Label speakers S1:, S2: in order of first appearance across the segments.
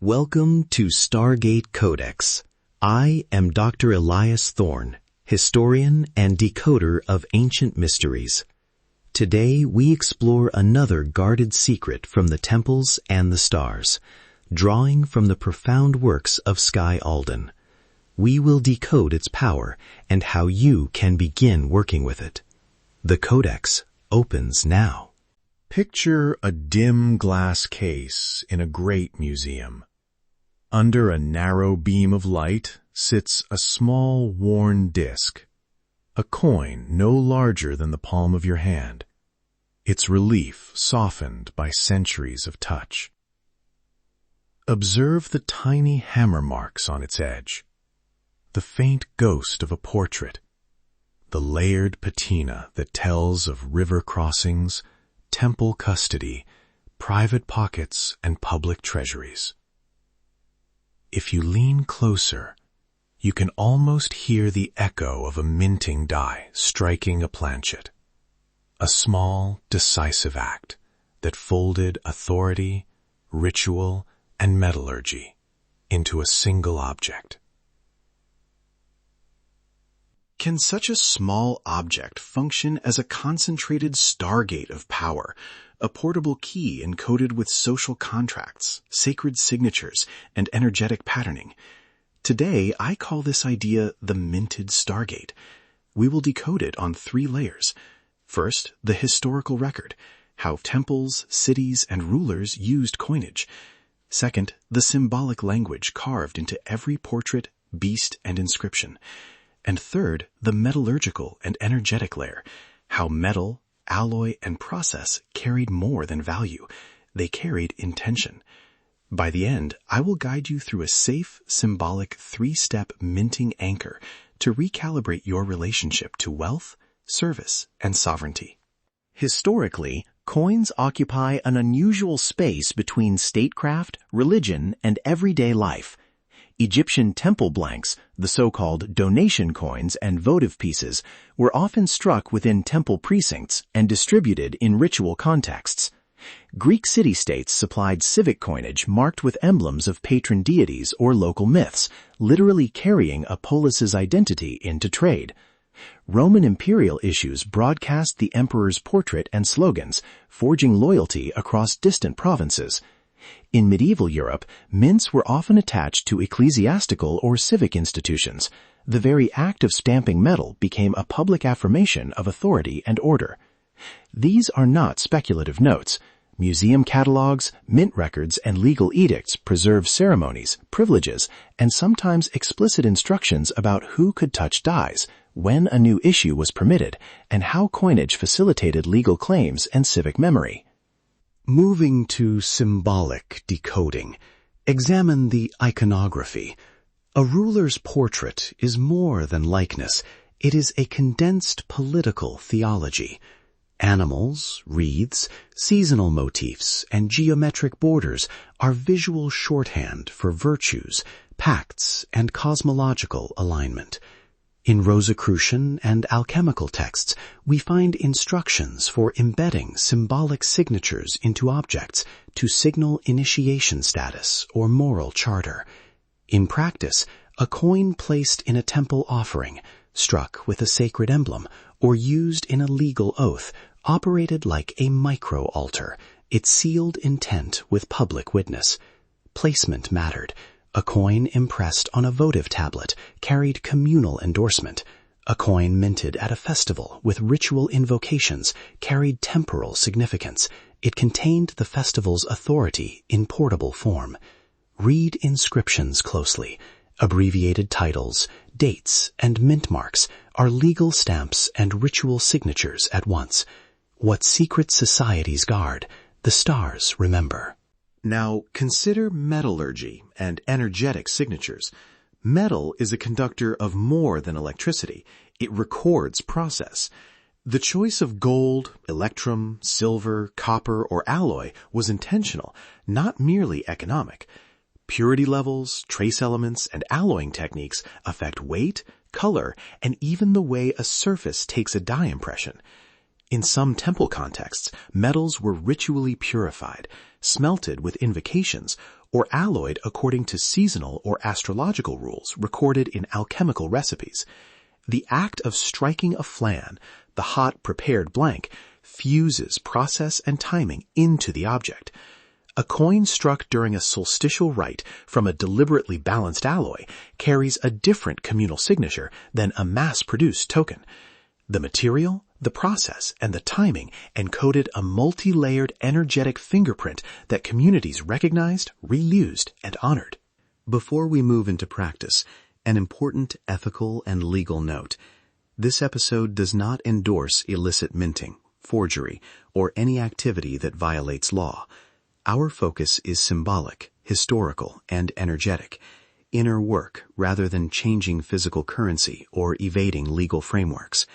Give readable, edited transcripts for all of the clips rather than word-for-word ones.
S1: Welcome to Stargate Codex. I am Dr. Elias Thorn, historian and decoder of ancient mysteries. Today we explore another guarded secret from the temples and the stars, drawing from the profound works of Skye Alden. We will decode its power and how you can begin working with it. The Codex opens now.
S2: Picture a dim glass case in a great museum. Under a narrow beam of light sits a small worn disc, a coin no larger than the palm of your hand, its relief softened by centuries of touch. Observe the tiny hammer marks on its edge, the faint ghost of a portrait, the layered patina that tells of river crossings, temple custody, private pockets, and public treasuries. If you lean closer, you can almost hear the echo of a minting die striking a planchet. A small, decisive act that folded authority, ritual, and metallurgy into a single object.
S3: Can such a small object function as a concentrated Stargate of power, a portable key encoded with social contracts, sacred signatures, and energetic patterning? Today, I call this idea the minted Stargate. We will decode it on 3 layers. First, the historical record, how temples, cities, and rulers used coinage. Second, the symbolic language carved into every portrait, beast, and inscription. And third, the metallurgical and energetic layer, how metal, alloy, and process carried more than value. They carried intention. By the end, I will guide you through a safe, symbolic 3-step minting anchor to recalibrate your relationship to wealth, service, and sovereignty.
S4: Historically, coins occupy an unusual space between statecraft, religion, and everyday life. Egyptian temple blanks, the so-called donation coins and votive pieces, were often struck within temple precincts and distributed in ritual contexts. Greek city-states supplied civic coinage marked with emblems of patron deities or local myths, literally carrying a polis's identity into trade. Roman imperial issues broadcast the emperor's portrait and slogans, forging loyalty across distant provinces. In medieval Europe, mints were often attached to ecclesiastical or civic institutions. The very act of stamping metal became a public affirmation of authority and order. These are not speculative notes. Museum catalogs, mint records, and legal edicts preserve ceremonies, privileges, and sometimes explicit instructions about who could touch dies, when a new issue was permitted, and how coinage facilitated legal claims and civic memory.
S1: Moving to symbolic decoding, examine the iconography. A ruler's portrait is more than likeness. It is a condensed political theology. Animals, wreaths, seasonal motifs, and geometric borders are visual shorthand for virtues, pacts, and cosmological alignment. In Rosicrucian and alchemical texts, we find instructions for embedding symbolic signatures into objects to signal initiation status or moral charter. In practice, a coin placed in a temple offering, struck with a sacred emblem, or used in a legal oath, operated like a micro-altar. It sealed intent with public witness. Placement mattered. A coin impressed on a votive tablet carried communal endorsement. A coin minted at a festival with ritual invocations carried temporal significance. It contained the festival's authority in portable form. Read inscriptions closely. Abbreviated titles, dates, and mint marks are legal stamps and ritual signatures at once. What secret societies guard, the stars remember.
S3: Now, consider metallurgy and energetic signatures. Metal is a conductor of more than electricity. It records process. The choice of gold, electrum, silver, copper, or alloy was intentional, not merely economic. Purity levels, trace elements, and alloying techniques affect weight, color, and even the way a surface takes a dye impression. In some temple contexts, metals were ritually purified. smelted with invocations, or alloyed according to seasonal or astrological rules recorded in alchemical recipes. The act of striking a flan, the hot prepared blank, fuses process and timing into the object. A coin struck during a solstitial rite from a deliberately balanced alloy carries a different communal signature than a mass-produced token. The material, the process, and the timing encoded a multi-layered energetic fingerprint that communities recognized, reused, and honored.
S1: Before we move into practice, an important ethical and legal note. This episode does not endorse illicit minting, forgery, or any activity that violates law. Our focus is symbolic, historical, and energetic, inner work rather than changing physical currency or evading legal frameworks.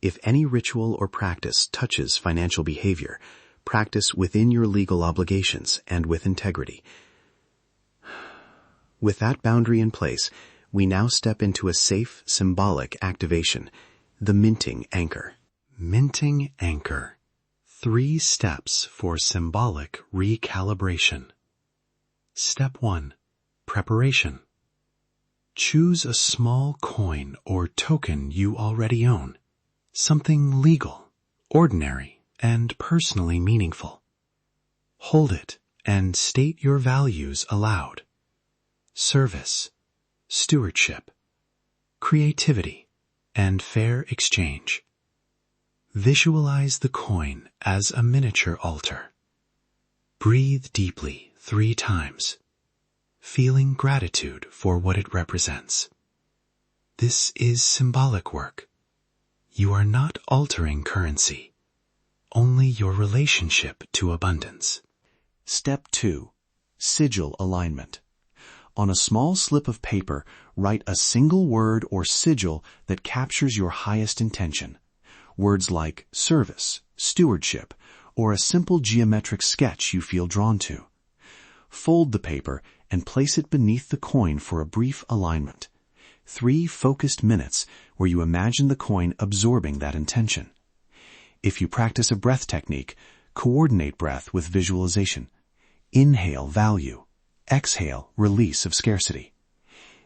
S1: If any ritual or practice touches financial behavior, practice within your legal obligations and with integrity. With that boundary in place, we now step into a safe, symbolic activation, the minting anchor. Minting anchor. 3 steps for symbolic recalibration. Step 1. Preparation. Choose a small coin or token you already own. Something legal, ordinary, and personally meaningful. Hold it and state your values aloud. Service, stewardship, creativity, and fair exchange. Visualize the coin as a miniature altar. Breathe deeply 3 times, feeling gratitude for what it represents. This is symbolic work. You are not altering currency, only your relationship to abundance.
S3: Step 2. Sigil alignment. On a small slip of paper, write a single word or sigil that captures your highest intention. Words like service, stewardship, or a simple geometric sketch you feel drawn to. Fold the paper and place it beneath the coin for a brief alignment. 3 focused minutes where you imagine the coin absorbing that intention. If you practice a breath technique, coordinate breath with visualization. Inhale value. Exhale release of scarcity.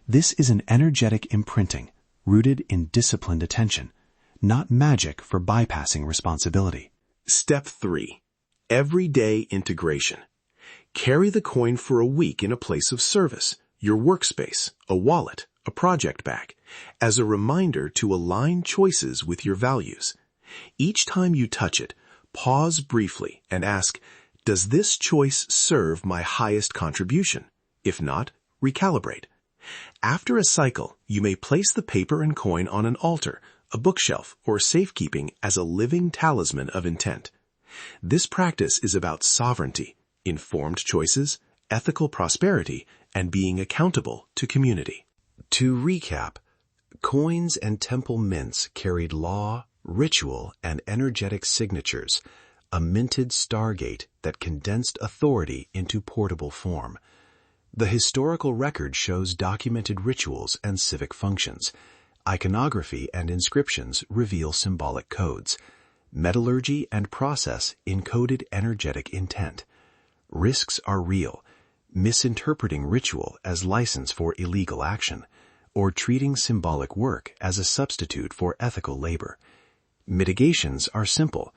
S3: This is an energetic imprinting rooted in disciplined attention, not magic for bypassing responsibility. Step 3. Everyday integration. Carry the coin for a week in a place of service, your workspace, a wallet, a project bag, as a reminder to align choices with your values. Each time you touch it, pause briefly and ask, does this choice serve my highest contribution? If not, recalibrate. After a cycle, you may place the paper and coin on an altar, a bookshelf, or safekeeping as a living talisman of intent. This practice is about sovereignty, informed choices, ethical prosperity, and being accountable to community. To recap, coins and temple mints carried law, ritual, and energetic signatures, a minted Stargate that condensed authority into portable form. The historical record shows documented rituals and civic functions. Iconography and inscriptions reveal symbolic codes. Metallurgy and process encoded energetic intent. Risks are real. Misinterpreting ritual as license for illegal action, or treating symbolic work as a substitute for ethical labor. Mitigations are simple.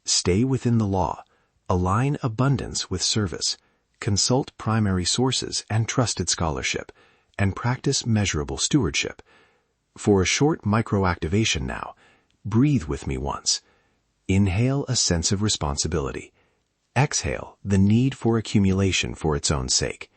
S3: Stay within the law. Align abundance with service. Consult primary sources and trusted scholarship, and practice measurable stewardship. For a short microactivation now, breathe with me once. Inhale a sense of responsibility. Exhale the need for accumulation for its own sake.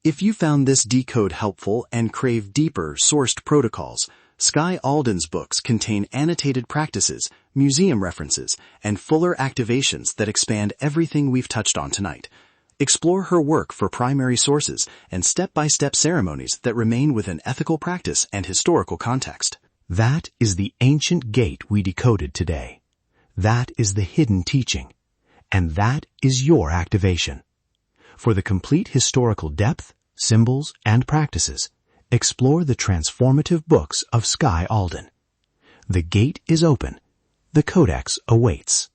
S3: If you found this decode helpful and crave deeper, sourced protocols, Skye Alden's books contain annotated practices, museum references, and fuller activations that expand everything we've touched on tonight. Explore her work for primary sources and step-by-step ceremonies that remain within ethical practice and historical context.
S2: That is the ancient gate we decoded today. That is the hidden teaching. And that is your activation. For the complete historical depth, symbols, and practices, explore the transformative books of Skye Alden. The gate is open. The codex awaits.